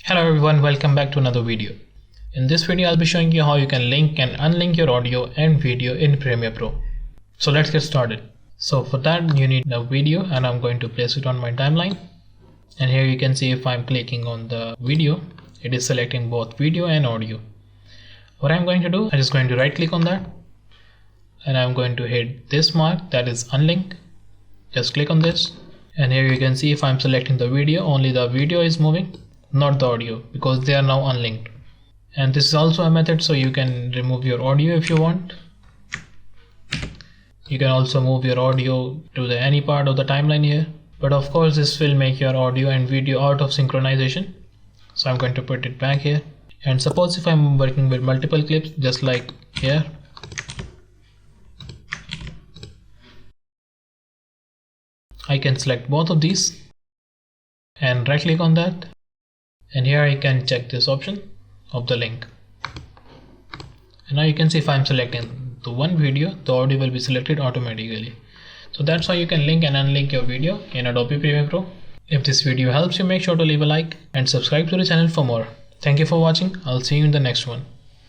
Hello everyone, welcome back to another video. In this video I'll be showing you how you can link and unlink your audio and video in Premiere Pro. So let's get started. So for that you need a video and I'm going to place it on my timeline. And here you can see if I'm clicking on the video, it is selecting both video and audio. What I'm going to do, I'm just going to right click on that and I'm going to hit this mark, that is unlink. Just click on this and here you can see if I'm selecting the video, only the video is moving, not the audio, because they are now unlinked. And this is also a method, so you can remove your audio if you want. You can also move your audio to any part of the timeline here, but of course this will make your audio and video out of synchronization, so I'm going to put it back here. And suppose if I'm working with multiple clips, just like here, I can select both of these and right click on that, and here I can check this option of the link. And now you can see if I'm selecting the one video, the audio will be selected automatically. So that's how you can link and unlink your video in Adobe Premiere Pro. If this video helps you, make sure to leave a like and subscribe to the channel for more. Thank you for watching. I'll see you in the next one.